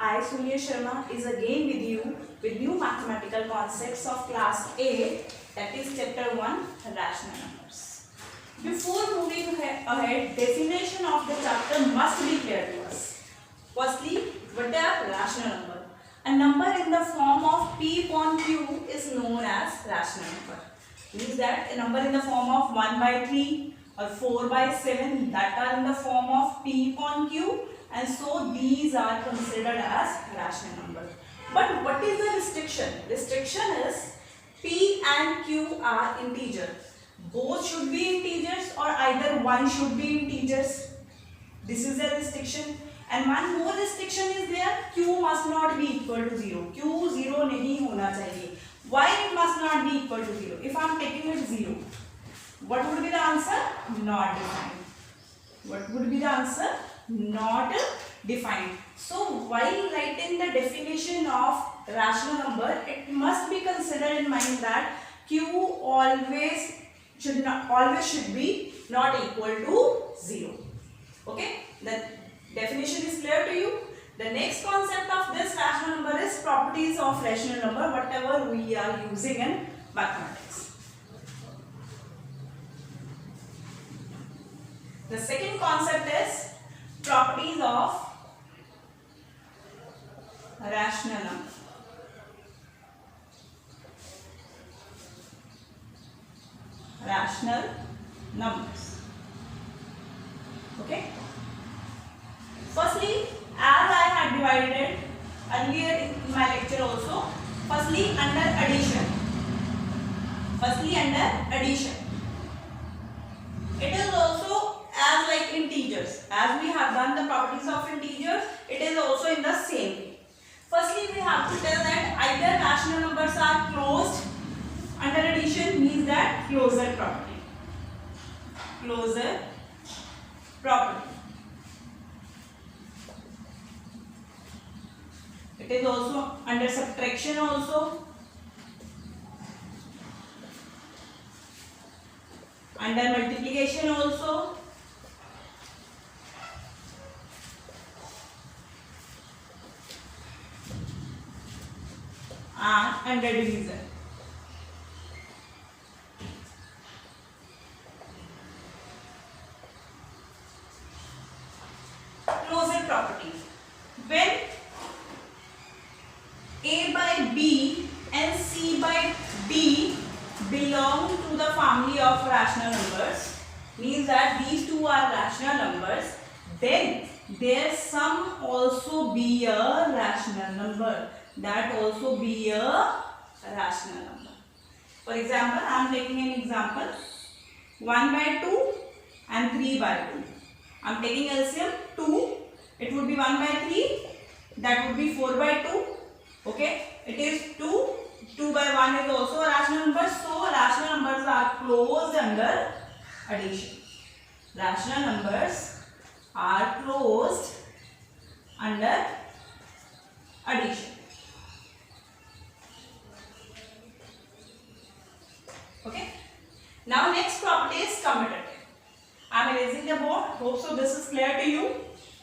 I, Surya Sharma, is again with you with new mathematical concepts of class 8, that is chapter 1, rational numbers. Before moving ahead, definition of the chapter must be clear to us. Firstly, what is a rational number? A number in the form of P upon Q is known as rational number. Means that a number in the form of 1 by 3 or 4 by 7 that are in the form of P upon Q, and so these are considered as rational number. But what is the restriction? Restriction is P and Q are integer. Both should be integers or either one should be integers. This is the restriction. And one more restriction is there, Q must not be equal to 0. Q 0 नहीं होना चाहिए. Why it must not be equal to 0? If I am taking it 0, what would be the answer? Not defined. What would be the answer? Not defined. So while writing the definition of rational number, it must be considered in mind that Q always should be not equal to 0. Okay, the definition is clear to you. The next concept of this rational number is properties of rational number, whatever we are using in mathematics. The second concept is properties of rational number. Rational numbers. Okay. Firstly, as I had divided earlier in my lecture also, firstly under addition. It is also as like integers. As we have done the properties of integers, it is also in the same way. Firstly, we have to tell that either rational numbers are closed. Under addition means that closure property. Closure property. It is also under subtraction also. Under multiplication also. And under division. Closure property. When A by B and C by D belong to the family of rational numbers, means that these two are rational numbers, then their sum also be a rational number. That also be a rational number. For example, I am taking an example, 1 by 2 and 3 by 2. I am taking LCM 2, it would be 1 by 3, that would be 4 by 2. Okay, it is 2. 2 by 1 is also a rational number. So rational numbers are closed under addition. Rational numbers are closed under addition. Okay. Now next property is commutative. I am erasing the board. Hope so this is clear to you.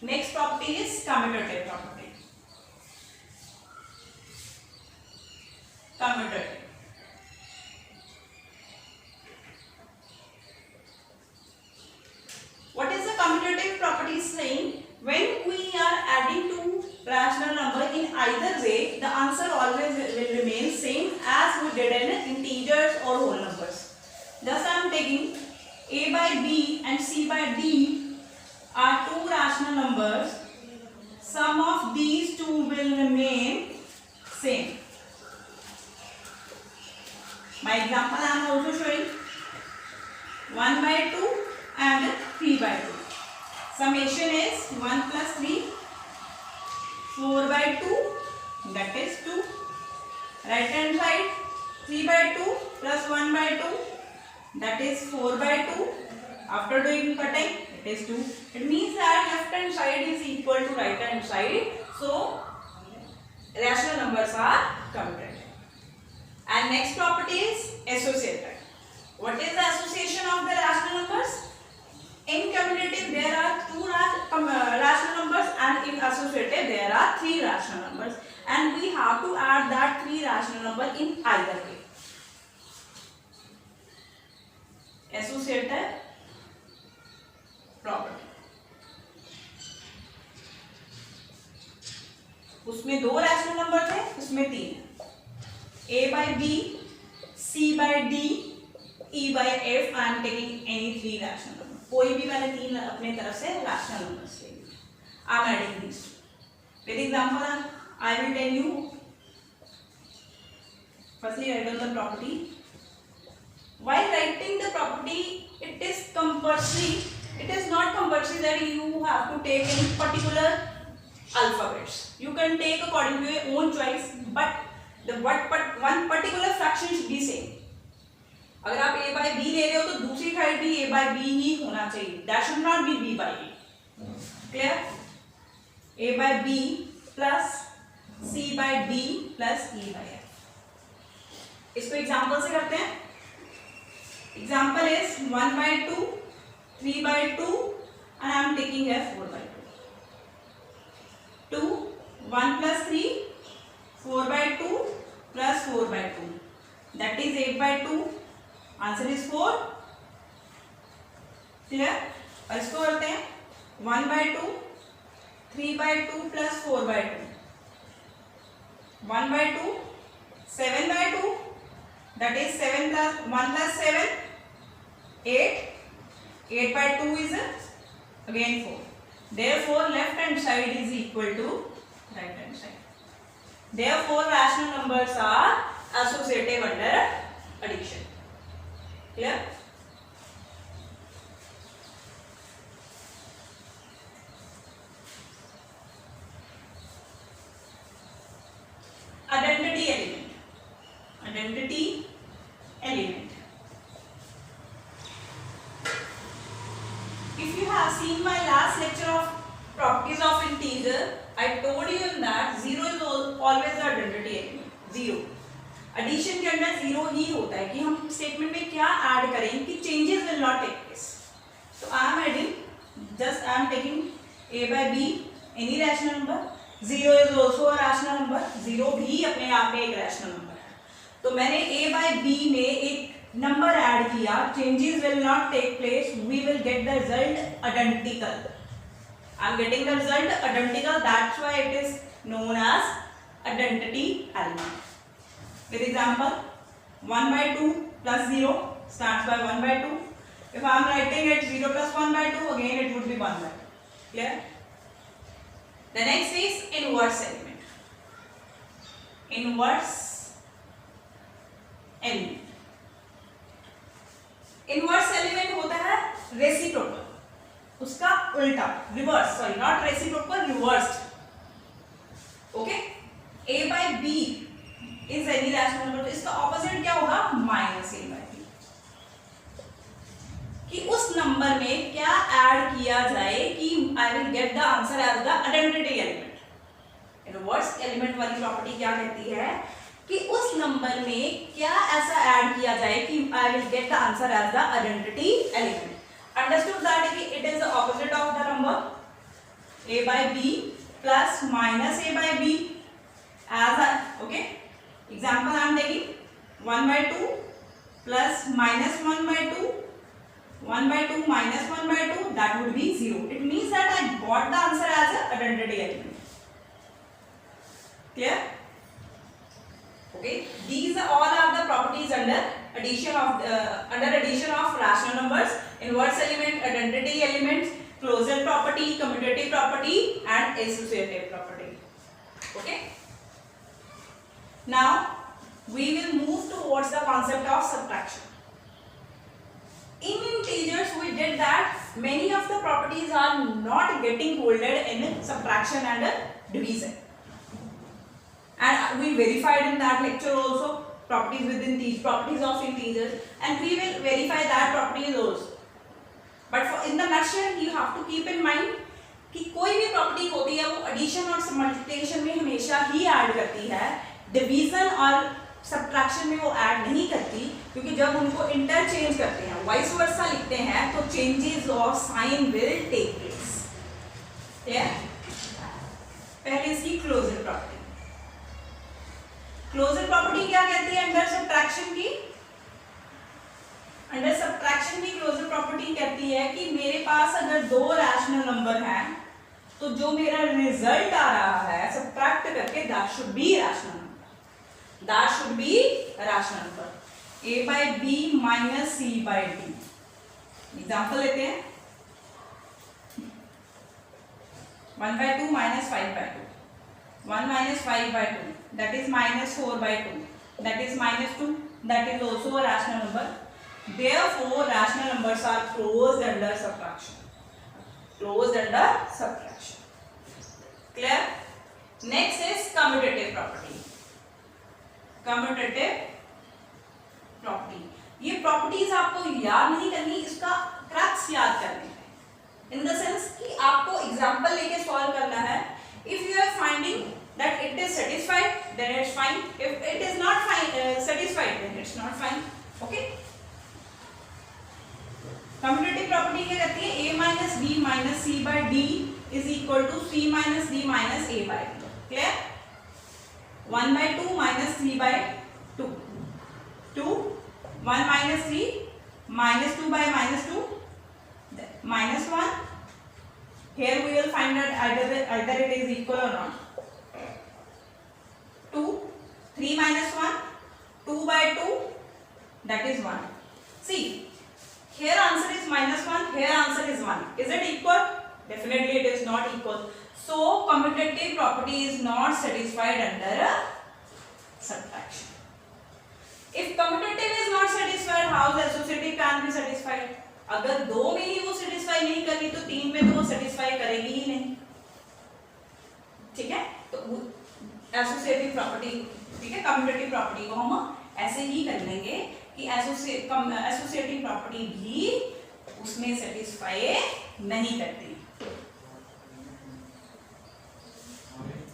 Next property is commutative property. Commutative. What is the commutative property saying? When we are adding two rational number in either way, the answer always will remain same as we did in integers or whole numbers. Thus I am taking A by B and C by D are two rational numbers. Sum of these two will remain same. My example I am also showing 1 by 2 and 3 by 2. Summation is 1 plus 3, 4 by 2, that is 2. Right hand side 3 by 2 plus 1 by 2, that is 4 by 2. After doing cutting, it is 2. It means that left hand side is equal to right hand side. So rational numbers are commutative. And next property is associative. What is the association of the rational numbers? In commutative there are two rational numbers, and in associative there are three rational numbers, and we have to add that three rational number in either way. Associative property, उसमें दो rational number थे, उसमें तीन, a by b, c by d, e by f. I am taking any three rational number. कोई भी मैंने तीन अपने तरफ से रैशनल नंबर्स ले लिए. I am adding these. With example, I will tell you. Firstly, write down the property. While writing the property, it is compulsory. It is not compulsory that you have to take any particular alphabets. You can take according to your own choice, but the one particular fraction should be same. अगर आप a by b ले रहे हो तो दूसरी side भी a by b ही होना चाहिए. That should not be b by a. Clear? a by b plus c by d plus e by f. इसको एग्जाम्पल से करते हैं. Example is 1 by 2, 3 by 2, and I am taking here 4 by 2. 2, 1 plus 3, 4 by 2 plus 4 by 2. That is 8 by 2. Answer is 4. Clear? और इसको करते हैं 1 by 2, 3 by 2 plus 4 by 2. 1 by 2, 7 by 2. That is 7 plus 1 plus 7, 8. 8 by 2 is again 4. Therefore, left hand side is equal to right hand side. Therefore, rational numbers are associative under addition. Clear? Identity element. Identity element. If you have seen my last lecture of properties of integer, I told you in that 0 is always the identity element. 0. Addition के अंदर zero ही होता है कि हम statement में क्या add करें कि changes will not take place. So I am adding, just I am taking a by b, any rational number. 0 is also a rational number. 0 भी अपने आप में एक rational number है. तो मैंने a by b में एक number add किया. Changes will not take place. We will get the result identical. I am getting the result identical. That's why it is known as identity element. With example, 1 by 2 plus 0 starts by 1 by 2. If I am writing it 0 plus 1 by 2, again it would be 1 by 2. Clear? The next is inverse element. Inverse element. Inverse element होता है reciprocal. उसका उल्टा, reverse, sorry, not reciprocal, reversed. Okay? A by B is any rational number. इसका opposite क्या होगा? Minus A by B. कि उस number में क्या ऐड किया जाए कि I will get the answer as the identity element. Inverse element वाली प्रॉपर्टी क्या कहती है कि उस नंबर में क्या ऐसा ऐड किया जाए कि I will get the answer as the identity element. Understood that it is the opposite of the number a by b plus minus a by b as a, okay. Example I am taking 1 by 2 plus minus 1 by 2. 1 by 2 minus 1 by 2, that would be 0. It means that I got the answer as an identity element. Clear? Okay. These all are the properties under addition of rational numbers: inverse element, identity elements, closure property, commutative property, and associative property. Okay. Now we will move towards the concept of subtraction. In integers we did that many of the properties are not getting holded in subtraction and division, and we verified in that lecture also properties within these properties of integers, and we will verify that properties also. But for in the nutshell you have to keep in mind कि कोई भी property होती है वो addition और multiplication में हमेशा ही add करती है, डिवीजन और सब्ट्रैक्शन में वो ऐड नहीं करती, क्योंकि जब उनको इंटरचेंज करते हैं, वाइस वर्सा लिखते हैं, तो changes of sign will take place. Clear? पहले इसकी क्लोजर प्रॉपर्टी। क्लोजर प्रॉपर्टी क्या कहती है अंडर सब्ट्रैक्शन की? अंडर सब्ट्रैक्शन की क्लोजर प्रॉपर्टी कहती है कि मेरे पास अगर दो रैशनल नंबर हैं, तो जो मेरा रिजल्ट आ रहा है सब्ट्रैक्ट करके, that should be rational number, that should be rational number. a by b minus c by d। Example लेते हैं, 1 by 2 minus 5 by 2, 1 minus 5 by 2, that is minus 4 by 2, that is minus 2, that is also a rational number. Therefore rational numbers are closed under subtraction, closed under subtraction. Clear? Next is commutative property. Commutative property, ये properties आपको याद नहीं करनी, इसका crux याद करने हैं। In the sense कि आपको एग्जांपल लेके सॉल्व करना है। If you are finding that it is satisfied, then it's fine. If it is not satisfied, then it's not fine. Okay, commutative property क्या कहती है? a minus b minus c by d is equal to c minus d minus a by d। Clear? 1 by 2 minus 3 by 2, 2, 1 minus 3 minus 2 by minus 2, minus 1. Here we will find out either it is equal or not. 2, 3 minus 1, 2 by 2, that is 1. See, here answer is minus 1, here answer is 1. Is it equal? Definitely it is not equal. So commutative property is not satisfied under subtraction. If commutative is not satisfied, how the associative can be satisfied? अगर दो में ही वो satisfy नहीं कर रही, तो तीन में तो वो satisfy करेगी ही नहीं। ठीक है, तो associative property, ठीक है, commutative property को हम ऐसे ही कर लेंगे कि associative property भी उसमें satisfy नहीं करती।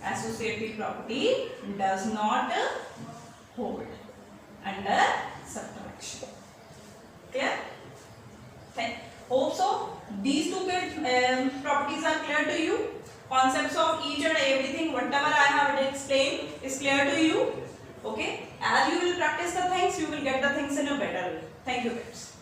Associative property does not hold under subtraction. Clear? Hope so. These two properties are clear to you. Concepts of each and everything, whatever I have explained, is clear to you. Okay? As you will practice the things, you will get the things in a better way. Thank you, guys.